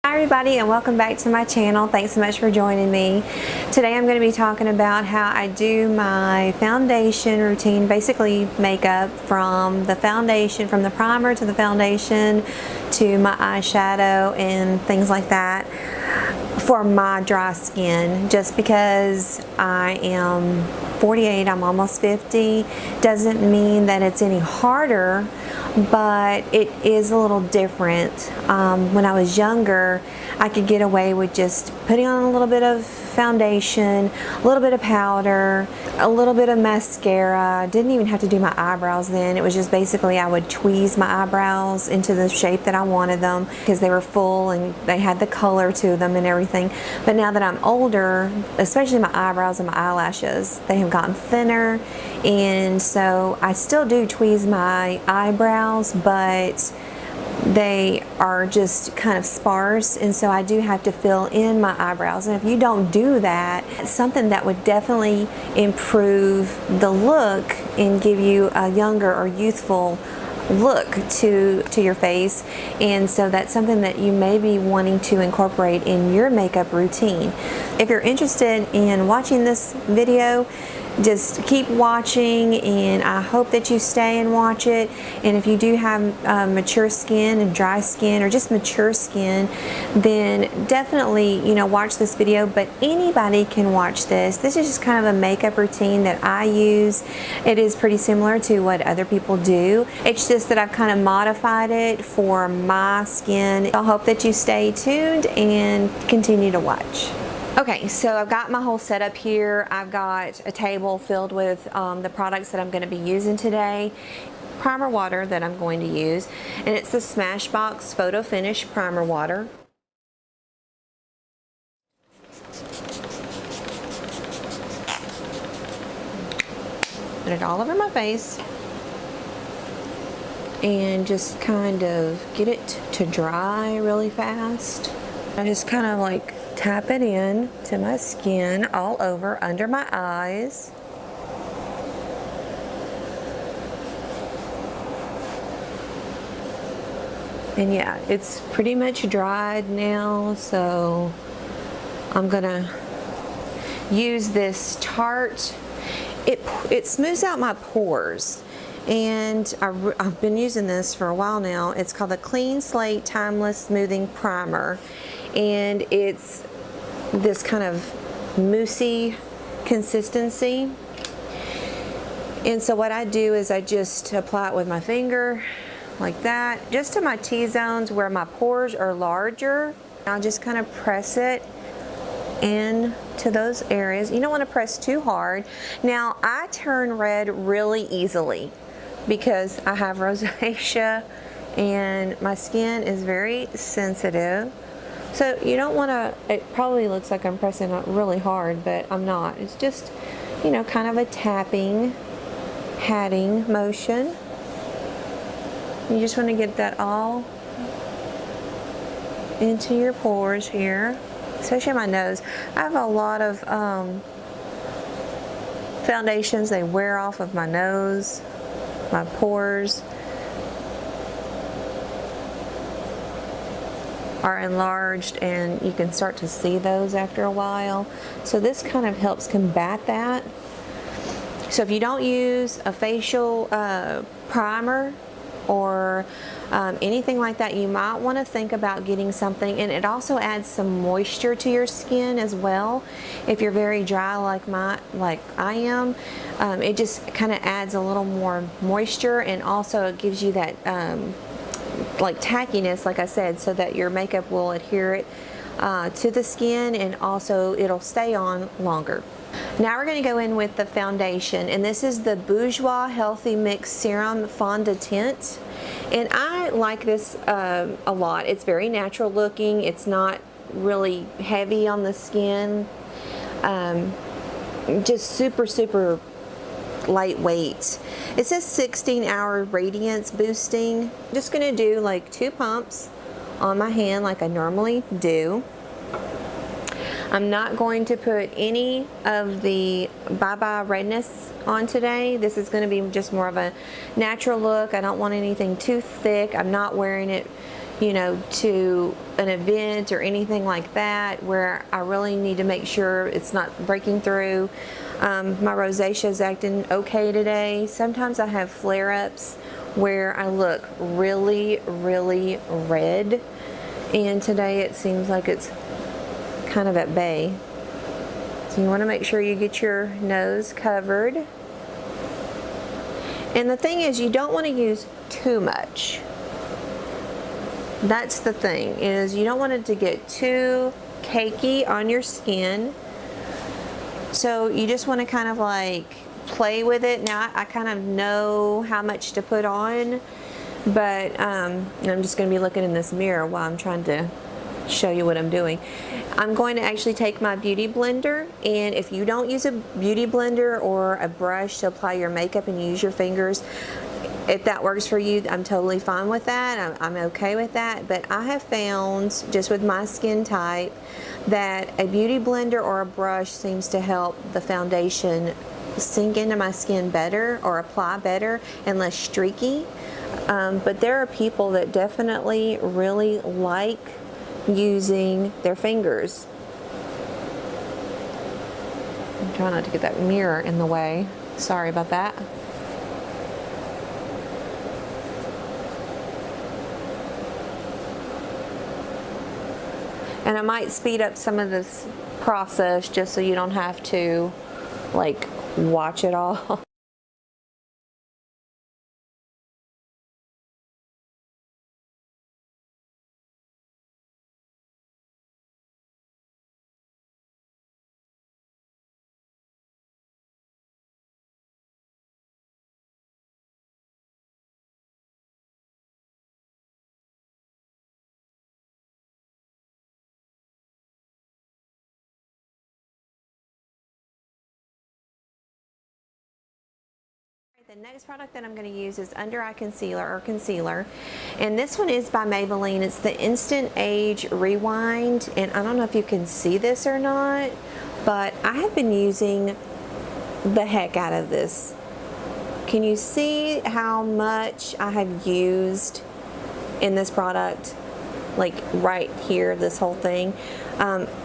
Hi everybody, and welcome back to my channel. Thanks so much for joining me. Today I'm going to be talking about how I do my foundation routine, basically makeup from the foundation, from the primer to the foundation to my eyeshadow and things like that for my dry skin. Just because I am 48, I'm almost 50, doesn't mean that it's any harder, but it is a little different. When I was younger, I could get away with just putting on a little bit of foundation, a little bit of powder, a little bit of mascara. I didn't even have to do my eyebrows then. It was just basically I would tweeze my eyebrows into the shape that I wanted them because they were full and they had the color to them and everything. But now that I'm older, especially my eyebrows and my eyelashes, they have gotten thinner, and so I still do tweeze my eyebrows, but they are just kind of sparse, and so I do have to fill in my eyebrows. And if you don't do that, it's something that would definitely improve the look and give you a younger or youthful look to your face. And so that's something that you may be wanting to incorporate in your makeup routine. If you're interested in watching this video, just keep watching, and I hope that you stay and watch it. And if you do have mature skin and dry skin, or just mature skin, then definitely, watch this video. But anybody can watch this. This is just kind of a makeup routine that I use. It is pretty similar to what other people do. It's just that I've kind of modified it for my skin. I hope that you stay tuned and continue to watch. Okay, so I've got my whole setup here. I've got a table filled with the products that I'm going to be using today. Primer water that I'm going to use, and it's the Smashbox Photo Finish Primer Water. Put it all over my face and just kind of get it to dry really fast. I just kind of like tap it in to my skin all over under my eyes. And yeah, it's pretty much dried now, so I'm gonna use this Tarte. It smooths out my pores, and I've been using this for a while now. It's called the Clean Slate Timeless Smoothing Primer, and it's this kind of moussey consistency. And so what I do is I just apply it with my finger like that, just to my T-zones where my pores are larger. I'll just kind of press it into those areas. You don't want to press too hard. Now, I turn red really easily because I have rosacea and my skin is very sensitive. So you don't want to, it probably looks like I'm pressing it really hard, but I'm not. It's just, kind of a tapping, patting motion. You just want to get that all into your pores here, especially my nose. I have a lot of foundations, they wear off of my nose, my pores are enlarged, and you can start to see those after a while. So this kind of helps combat that. So if you don't use a facial primer or anything like that, you might want to think about getting something. And it also adds some moisture to your skin as well. If you're very dry like I am, it just kind of adds a little more moisture, and also it gives you that like tackiness, like I said, so that your makeup will adhere it to the skin, and also it'll stay on longer. Now we're going to go in with the foundation, and this is the Bourjois Healthy Mix Serum Fondant, and I like this a lot. It's very natural looking. It's not really heavy on the skin. Just super lightweight. It says 16-hour radiance boosting. I'm just going to do like 2 pumps on my hand like I normally do. I'm not going to put any of the Bye Bye Redness on today. This is going to be just more of a natural look. I don't want anything too thick. I'm not wearing it you know, to an event or anything like that where I really need to make sure it's not breaking through. My rosacea is acting okay today. Sometimes I have flare-ups where I look really, really red, and today it seems like it's kind of at bay. So you want to make sure you get your nose covered. And the thing is, you don't want to use too much. That's the thing, is you don't want it to get too cakey on your skin. So you just want to kind of like play with it. Now I kind of know how much to put on, but I'm just going to be looking in this mirror while I'm trying to show you what I'm doing. I'm going to actually take my beauty blender, and if you don't use a beauty blender or a brush to apply your makeup and you use your fingers, if that works for you, I'm totally fine with that. I'm okay with that. But I have found, just with my skin type, that a beauty blender or a brush seems to help the foundation sink into my skin better or apply better and less streaky. But there are people that definitely really like using their fingers. I'm trying not to get that mirror in the way. Sorry about that. And I might speed up some of this process just so you don't have to like watch it all. The next product that I'm going to use is under eye concealer, and this one is by Maybelline. It's the Instant Age Rewind, and I don't know if you can see this or not, but I have been using the heck out of this. Can you see how much I have used in this product? Like right here, this whole thing.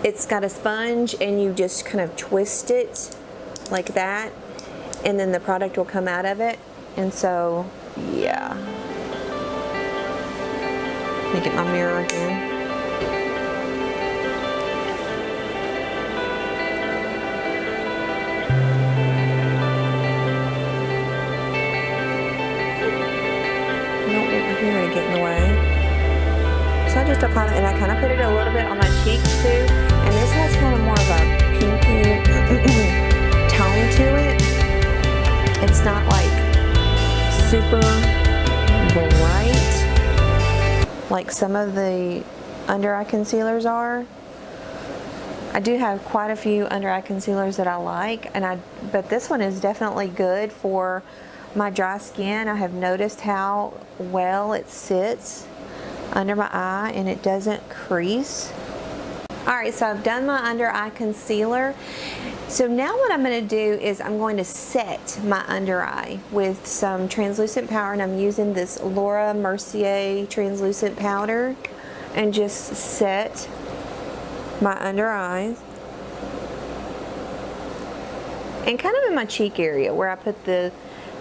It's got a sponge, and you just kind of twist it like that, and then the product will come out of it. And so, yeah. Let me get my mirror again. I don't want my hair to get in the way. So I just apply it, and I kind of put it a little bit on my cheeks too. And this has kind of more of a pinky tone to it. It's not like super bright like some of the under eye concealers are. I do have quite a few under eye concealers that I like, but this one is definitely good for my dry skin. I have noticed how well it sits under my eye and it doesn't crease. Alright, so I've done my under eye concealer. So now what I'm going to do is I'm going to set my under eye with some translucent powder, and I'm using this Laura Mercier translucent powder, and just set my under eyes. And kind of in my cheek area where I put the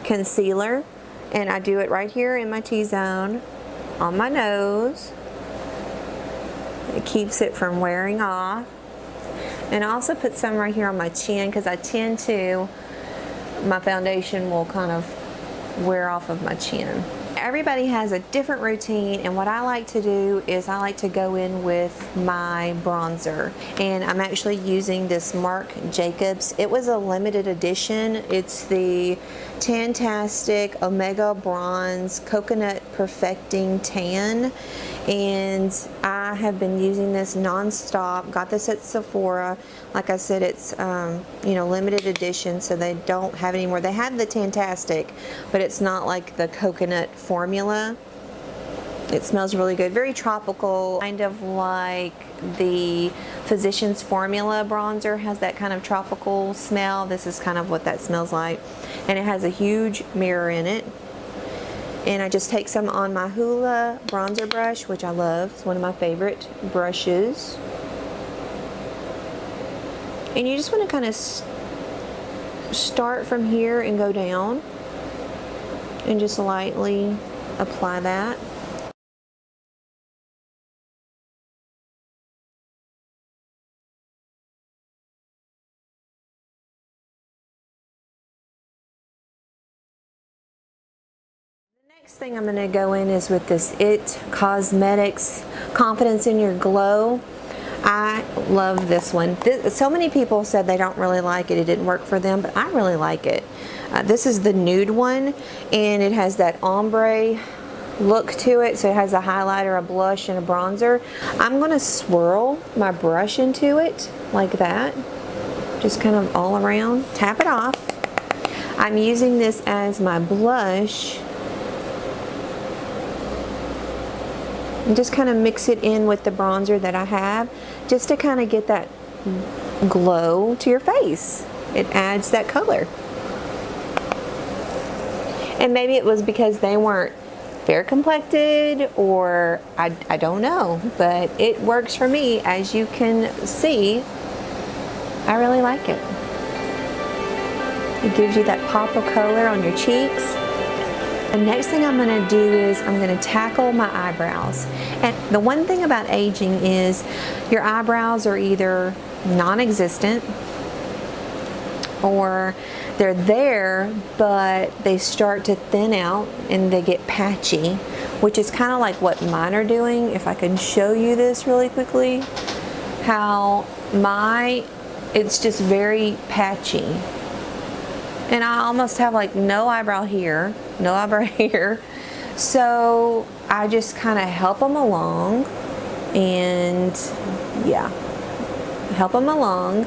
concealer, and I do it right here in my T-zone on my nose. It keeps it from wearing off. And I also put some right here on my chin because I tend to, my foundation will kind of wear off of my chin. Everybody has a different routine, and what I like to do is I like to go in with my bronzer, and I'm actually using this Marc Jacobs. It was a limited edition. It's the Tantastic Omega Bronze Coconut Perfecting Tan, and I have been using this non-stop. Got this at Sephora. Like I said, it's you know, limited edition, so they don't have any more. They have the Tantastic, but it's not like the coconut formula. It smells really good, very tropical, kind of like the Physicians Formula bronzer has that kind of tropical smell. This is kind of what that smells like, and it has a huge mirror in it. And I just take some on my Hoola bronzer brush, which I love. It's one of my favorite brushes. And you just want to kind of start from here and go down and just lightly apply that. Next thing I'm going to go in is with this IT Cosmetics Confidence in Your Glow. I love this one. So many people said they don't really like it. It didn't work for them, but I really like it. This is the nude one, and it has that ombre look to it. So it has a highlighter, a blush, and a bronzer. I'm going to swirl my brush into it like that. Just kind of all around. Tap it off. I'm using this as my blush. And just kind of mix it in with the bronzer that I have, just to kind of get that glow to your face. It adds that color. And maybe it was because they weren't fair complected, or I don't know, but it works for me. As you can see, I really like it. It gives you that pop of color on your cheeks. The next thing I'm going to do is I'm going to tackle my eyebrows. And the one thing about aging is your eyebrows are either non-existent or they're there, but they start to thin out and they get patchy, which is kind of like what mine are doing. If I can show you this really quickly, how it's just very patchy. And I almost have like no eyebrow here, no eyebrow here. So I just kind of help them along, and yeah, help them along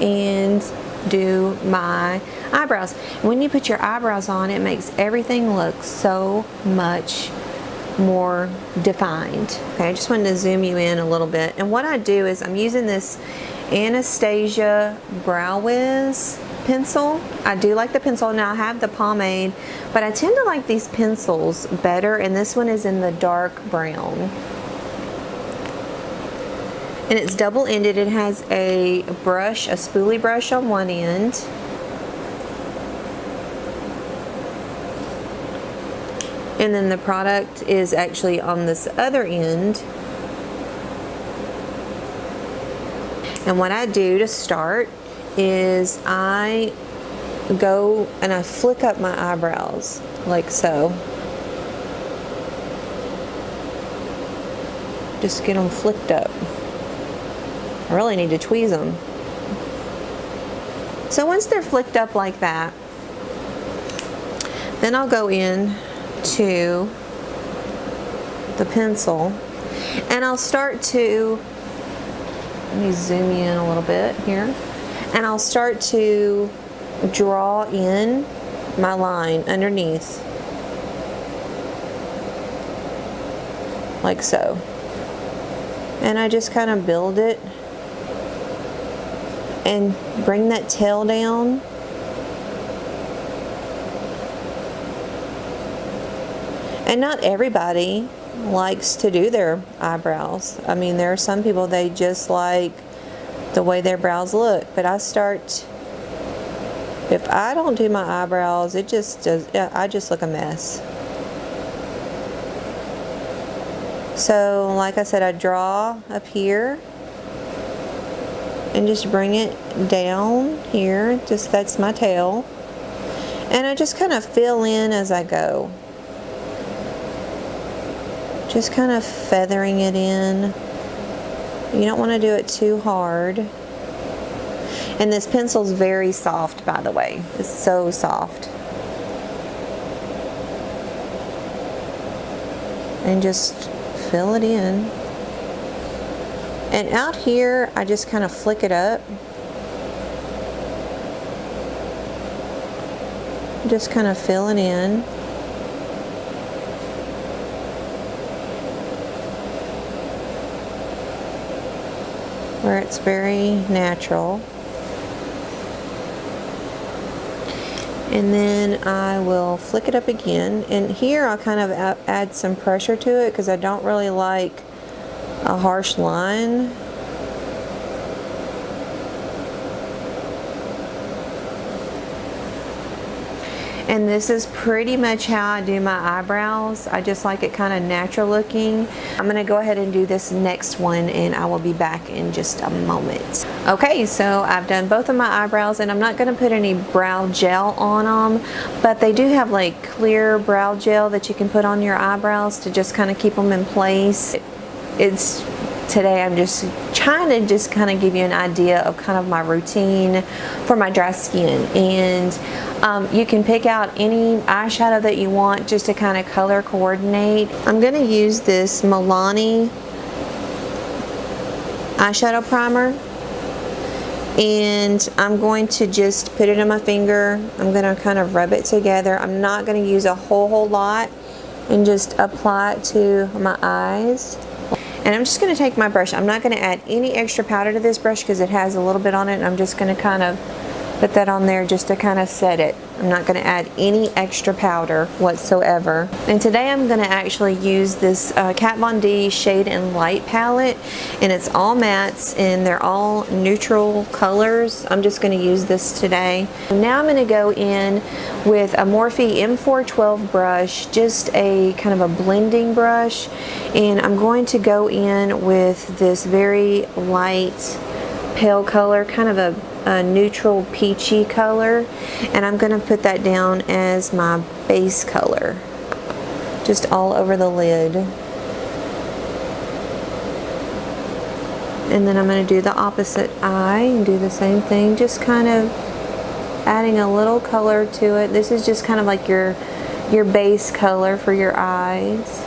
and do my eyebrows. When you put your eyebrows on, it makes everything look so much more defined. Okay, I just wanted to zoom you in a little bit. And what I do is I'm using this Anastasia Brow Wiz pencil. I do like the pencil. Now I have the pomade, but I tend to like these pencils better, and this one is in the dark brown. And it's double-ended. It has a brush, a spoolie brush on one end. And then the product is actually on this other end. And what I do to start is I go and I flick up my eyebrows like so. Just get them flicked up. I really need to tweeze them. So once they're flicked up like that, then I'll go in to the pencil and I'll start to, let me zoom you in a little bit here, and I'll start to draw in my line underneath like so. And I just kind of build it and bring that tail down. And not everybody likes to do their eyebrows. I mean, there are some people, they just like the way their brows look. But I start, if I don't do my eyebrows, it just does, I just look a mess. So like I said, I draw up here and just bring it down here. Just, that's my tail. And I just kind of fill in as I go. Just kind of feathering it in. You don't want to do it too hard. And this pencil's very soft, by the way. It's so soft. And just fill it in. And out here, I just kind of flick it up. Just kind of fill it in. Where it's very natural. And then I will flick it up again. And here I'll kind of add some pressure to it because I don't really like a harsh line. And this is pretty much how I do my eyebrows. I just like it kind of natural looking. I'm gonna go ahead and do this next one and I will be back in just a moment. Okay, so I've done both of my eyebrows and I'm not gonna put any brow gel on them, but they do have like clear brow gel that you can put on your eyebrows to just kind of keep them in place. Today I'm just trying to just kind of give you an idea of kind of my routine for my dry skin. And you can pick out any eyeshadow that you want just to kind of color coordinate. I'm going to use this Milani eyeshadow primer. And I'm going to just put it on my finger. I'm going to kind of rub it together. I'm not going to use a whole lot and just apply it to my eyes. And I'm just going to take my brush. I'm not going to add any extra powder to this brush because it has a little bit on it. And I'm just going to kind of put that on there just to kind of set it. I'm not going to add any extra powder whatsoever. And today I'm going to actually use this Kat Von D Shade and Light palette. And it's all mattes and they're all neutral colors. I'm just going to use this today. Now I'm going to go in with a Morphe M412 brush, just a kind of a blending brush. And I'm going to go in with this very light pale color, kind of a neutral peachy color, and I'm going to put that down as my base color just all over the lid. And then I'm going to do the opposite eye and do the same thing, just kind of adding a little color to it. This is just kind of like your base color for your eyes.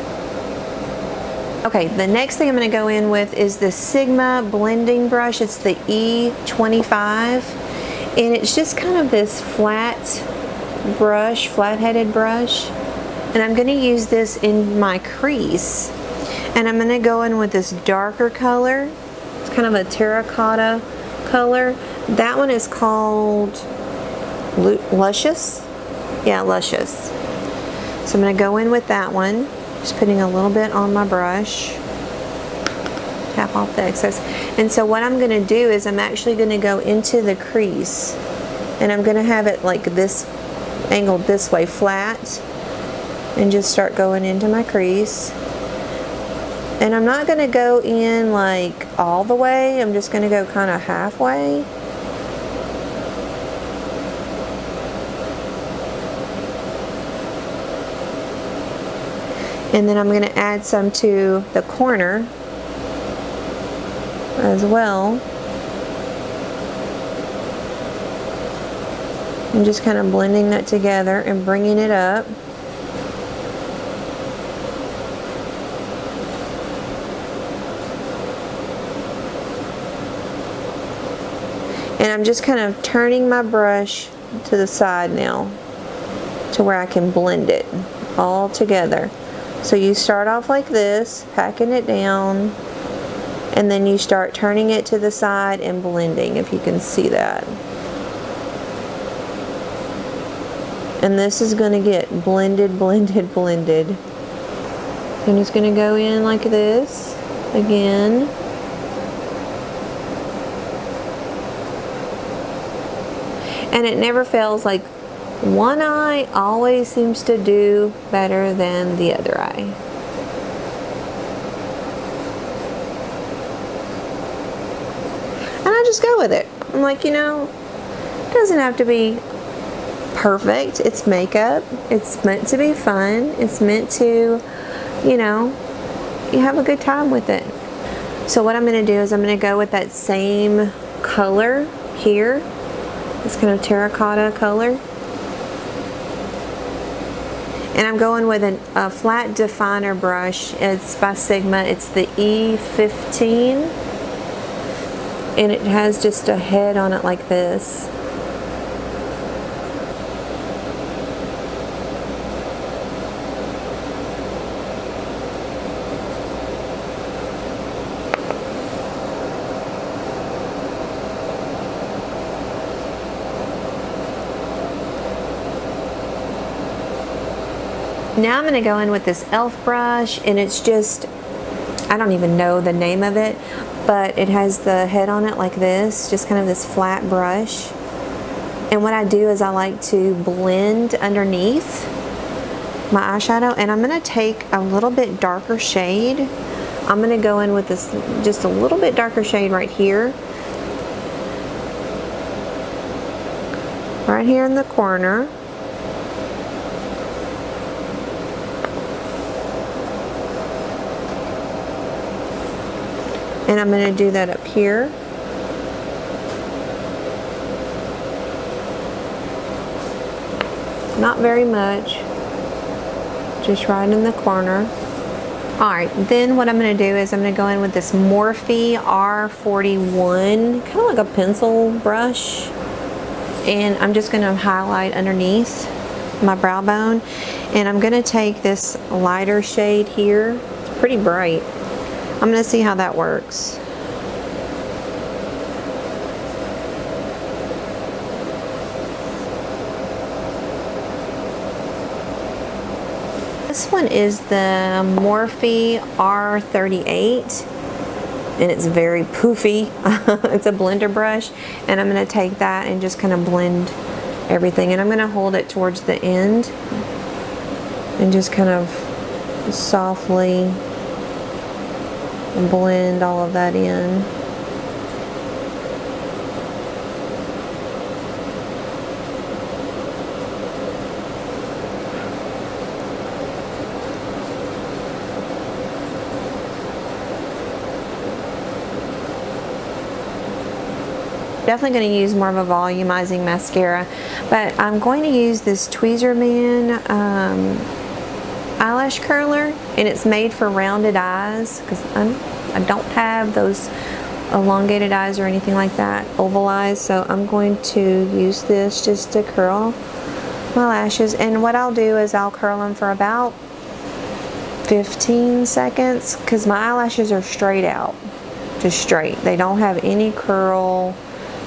Okay, the next thing I'm going to go in with is the Sigma blending brush. It's the E25, and it's just kind of this flat brush, flat-headed brush. And I'm going to use this in my crease. And I'm going to go in with this darker color. It's kind of a terracotta color. That one is called Luscious. Yeah, Luscious. So I'm going to go in with that one. Just putting a little bit on my brush, tap off the excess. And so what I'm going to do is I'm actually going to go into the crease and I'm going to have it like this, angled this way, flat, and just start going into my crease. And I'm not going to go in like all the way, I'm just going to go kind of halfway. And then I'm going to add some to the corner as well. And just kind of blending that together and bringing it up. And I'm just kind of turning my brush to the side now to where I can blend it all together. So you start off like this, packing it down, and then you start turning it to the side and blending, if you can see that. And this is going to get blended, blended, blended. I'm just going to go in like this again. And it never fails, like one eye always seems to do better than the other eye. And I just go with it. I'm like, you know, it doesn't have to be perfect. It's makeup. It's meant to be fun. It's meant to, you know, you have a good time with it. So what I'm going to do is I'm going to go with that same color here. This kind of terracotta color. And I'm going with a flat definer brush. It's by Sigma. It's the E15. And it has just a head on it like this. Now I'm going to go in with this e.l.f. brush, and it's just, I don't even know the name of it, but it has the head on it like this, just kind of this flat brush. And what I do is I like to blend underneath my eyeshadow, and I'm going to take a little bit darker shade. I'm going to go in with this, just a little bit darker shade right here in the corner. And I'm going to do that up here. Not very much, just right in the corner. Alright, then what I'm going to do is I'm going to go in with this Morphe R41, kind of like a pencil brush. And I'm just going to highlight underneath my brow bone. And I'm going to take this lighter shade here. It's pretty bright. I'm going to see how that works. This one is the Morphe R38, and it's very poofy. It's a blender brush, and I'm going to take that and just kind of blend everything. And I'm going to hold it towards the end and just kind of softly blend all of that in. Definitely going to use more of a volumizing mascara, but I'm going to use this Tweezerman eyelash curler, and it's made for rounded eyes because I don't have those elongated eyes or anything like that, oval eyes, so I'm going to use this just to curl my lashes. And what I'll do is I'll curl them for about 15 seconds because my eyelashes are straight out, just straight. They don't have any curl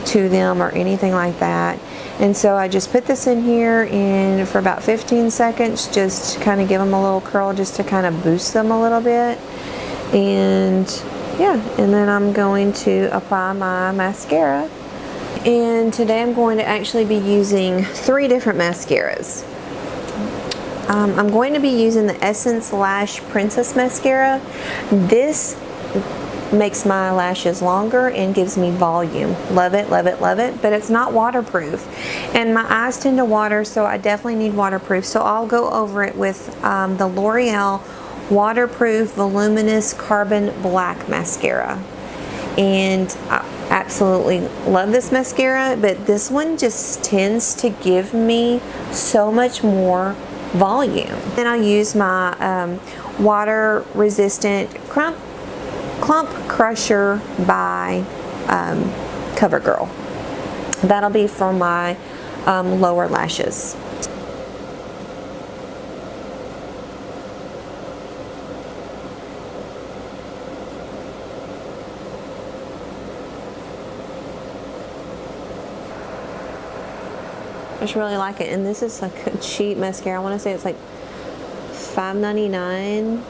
to them or anything like that. And so I just put this in here and for about 15 seconds just kind of give them a little curl just to kind of boost them a little bit. And yeah, and then I'm going to apply my mascara. And today I'm going to actually be using 3 different mascaras. I'm going to be using the Essence Lash Princess Mascara. This makes my lashes longer and gives me volume. Love it, love it, love it. But it's not waterproof. And my eyes tend to water, so I definitely need waterproof. So I'll go over it with the L'Oreal Waterproof Voluminous Carbon Black Mascara. And I absolutely love this mascara, but this one just tends to give me so much more volume. Then I'll use my water resistant Clump Crusher by CoverGirl. That'll be for my lower lashes. I just really like it, and this is like a cheap mascara. I want to say it's like $5.99.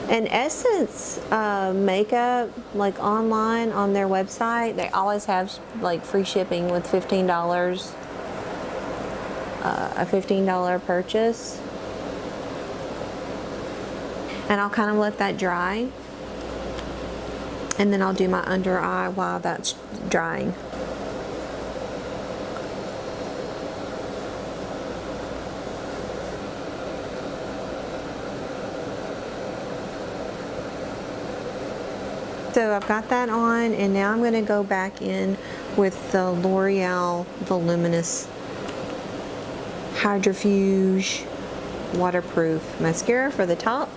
And Essence makeup, like online on their website, they always have like free shipping with $15, a $15 purchase. And I'll kind of let that dry, and then I'll do my under eye while that's drying. So I've got that on, and now I'm going to go back in with the L'Oreal Voluminous Hydrofuge Waterproof Mascara for the top.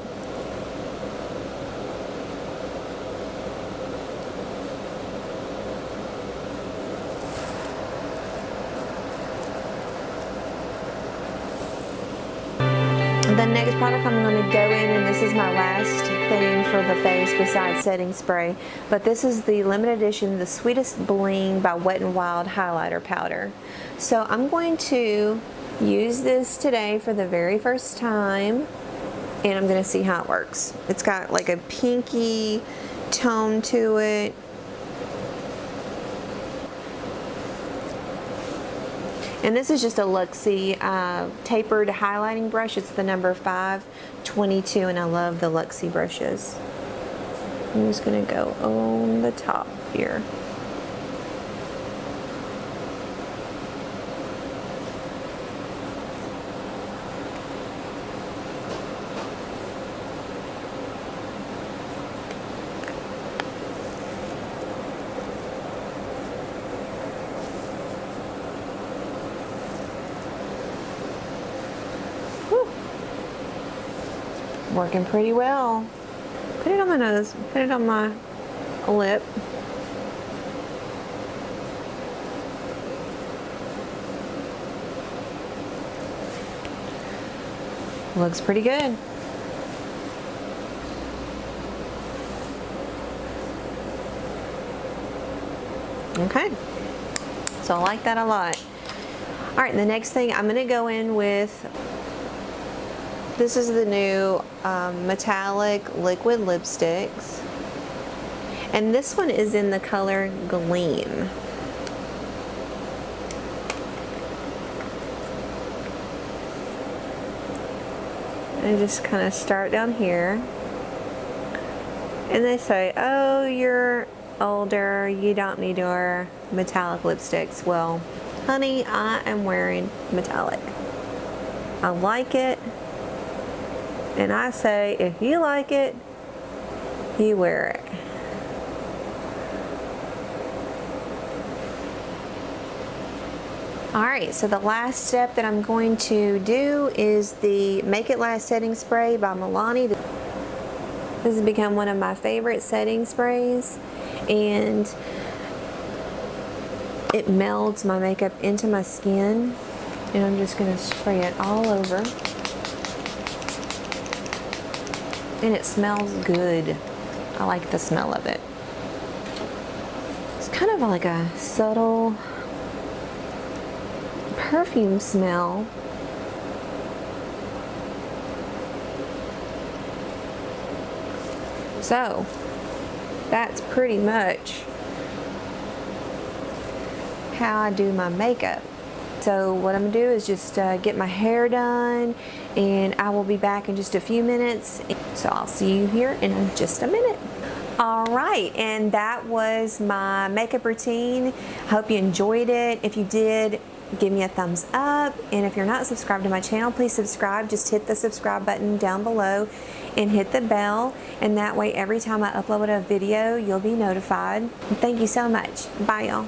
The next product I'm going to go in, and this is my last thing for the face besides setting spray, but this is the limited edition, the Sweetest Bling by Wet n Wild Highlighter Powder. So I'm going to use this today for the very first time, and I'm gonna see how it works. It's got like a pinky tone to it. And this is just a Luxie tapered highlighting brush. It's the number 522, and I love the Luxie brushes. I'm just gonna go on the top here. Working pretty well. Put it on my nose, put it on my lip. Looks pretty good. Okay, so I like that a lot. All right, the next thing I'm gonna go in with, this is the new metallic liquid lipsticks, and this one is in the color Gleam. And just kind of start down here, and they say, oh, you're older, you don't need to wear metallic lipsticks. Well, honey, I am wearing metallic. I like it. And I say, if you like it, you wear it. Alright, so the last step that I'm going to do is the Make It Last Setting Spray by Milani. This has become one of my favorite setting sprays, and it melds my makeup into my skin. And I'm just going to spray it all over. And it smells good. I like the smell of it. It's kind of like a subtle perfume smell. So that's pretty much how I do my makeup. So what I'm gonna do is just get my hair done, and I will be back in just a few minutes. So I'll see you here in just a minute. All right, and that was my makeup routine. Hope you enjoyed it. If you did, give me a thumbs up. And if you're not subscribed to my channel, please subscribe. Just hit the subscribe button down below and hit the bell. And that way, every time I upload a video, you'll be notified. Thank you so much. Bye, y'all.